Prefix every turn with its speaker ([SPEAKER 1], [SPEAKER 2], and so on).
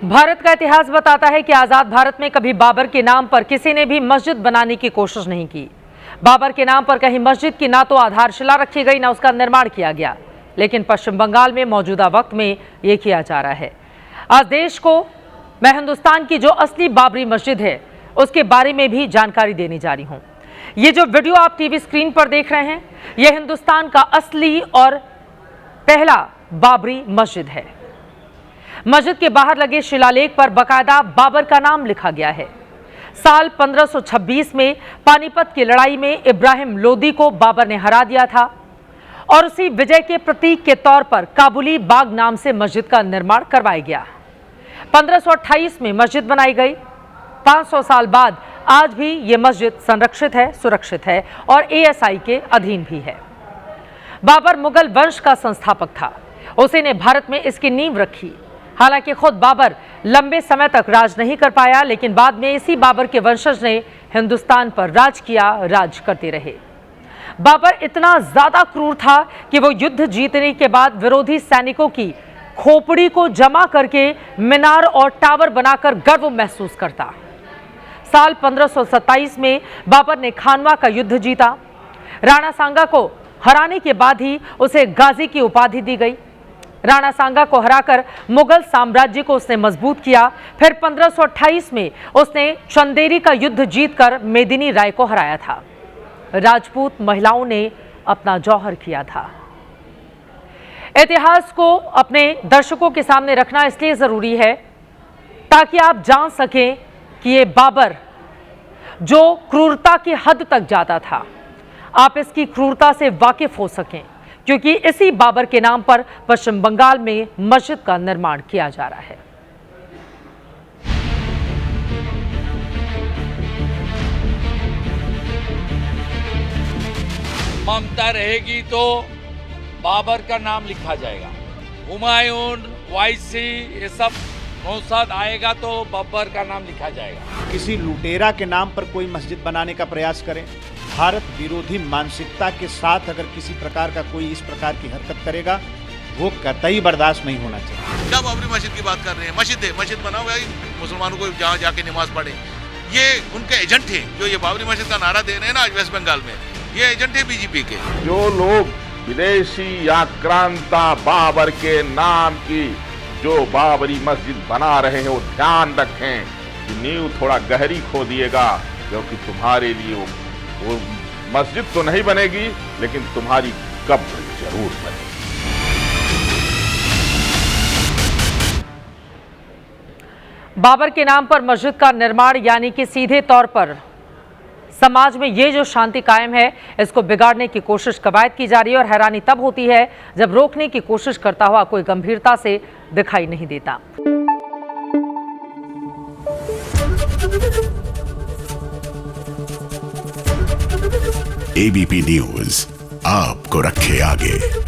[SPEAKER 1] भारत का इतिहास बताता है कि आजाद भारत में कभी बाबर के नाम पर किसी ने भी मस्जिद बनाने की कोशिश नहीं की। बाबर के नाम पर कहीं मस्जिद की ना तो आधारशिला रखी गई, ना उसका निर्माण किया गया। लेकिन पश्चिम बंगाल में मौजूदा वक्त में ये किया जा रहा है। आज देश को मैं हिंदुस्तान की जो असली बाबरी मस्जिद है उसके बारे में भी जानकारी देने जा रही हूं। ये जो वीडियो आप टीवी स्क्रीन पर देख रहे हैं, यह हिंदुस्तान का असली और पहला बाबरी मस्जिद है। मस्जिद के बाहर लगे शिलालेख पर बकायदा बाबर का नाम लिखा गया है। साल 1526 में पानीपत की लड़ाई में इब्राहिम लोदी को बाबर ने हरा दिया था और उसी विजय के प्रतीक के तौर पर काबुली बाग नाम से मस्जिद का निर्माण करवाया गया। 1528 में मस्जिद बनाई गई। 500 साल बाद आज भी ये मस्जिद संरक्षित है, सुरक्षित है और ASI के अधीन भी है। बाबर मुगल वंश का संस्थापक था। उसी ने भारत में इसकी नींव रखी। हालांकि खुद बाबर लंबे समय तक राज नहीं कर पाया, लेकिन बाद में इसी बाबर के वंशज ने हिंदुस्तान पर राज किया, राज करते रहे। बाबर इतना ज्यादा क्रूर था कि वो युद्ध जीतने के बाद विरोधी सैनिकों की खोपड़ी को जमा करके मीनार और टावर बनाकर गर्व महसूस करता। साल 1527 में बाबर ने खानवा का युद्ध जीता। राणा सांगा को हराने के बाद ही उसे गाजी की उपाधि दी गई। राणा सांगा को हराकर मुगल साम्राज्य को उसने मजबूत किया। फिर 1528 में उसने चंदेरी का युद्ध जीतकर मेदिनी राय को हराया था। राजपूत महिलाओं ने अपना जौहर किया था। इतिहास को अपने दर्शकों के सामने रखना इसलिए जरूरी है ताकि आप जान सकें कि ये बाबर जो क्रूरता की हद तक जाता था, आप इसकी क्रूरता से वाकिफ हो सकें, क्योंकि इसी बाबर के नाम पर पश्चिम बंगाल में मस्जिद का निर्माण किया जा रहा है।
[SPEAKER 2] ममता रहेगी तो बाबर का नाम लिखा जाएगा। हुमायूं, वायसी, ये सब नौशाद आएगा तो बाबर का नाम लिखा जाएगा।
[SPEAKER 3] किसी लुटेरा के नाम पर कोई मस्जिद बनाने का प्रयास करें, भारत विरोधी मानसिकता के साथ अगर किसी प्रकार का कोई इस प्रकार की हरकत करेगा, वो कतई बर्दाश्त नहीं होना चाहिए।
[SPEAKER 4] क्या बाबरी मस्जिद की बात कर रहे हैं? मस्जिद है, मस्जिद बनाओ भाई, मुसलमानों को जहाँ जाके नमाज पढ़े। ये उनके एजेंट हैं जो ये बाबरी मस्जिद का नारा दे रहे हैं ना आज वेस्ट बंगाल में, ये एजेंट है BJP के।
[SPEAKER 5] जो लोग विदेशी आक्रांता बाबर के नाम की जो बाबरी मस्जिद बना रहे हैं, वो ध्यान रखें कि नींव थोड़ा गहरी खो दिएगा, क्योंकि तुम्हारे लिए वो मस्जिद तो नहीं बनेगी, लेकिन तुम्हारी कब्र जरूर बनेगी।
[SPEAKER 1] बाबर के नाम पर मस्जिद का निर्माण यानी कि सीधे तौर पर समाज में ये जो शांति कायम है, इसको बिगाड़ने की कोशिश कवायद की जा रही है। और हैरानी तब होती है जब रोकने की कोशिश करता हुआ कोई गंभीरता से दिखाई नहीं देता।
[SPEAKER 6] ABP न्यूज आपको रखे आगे।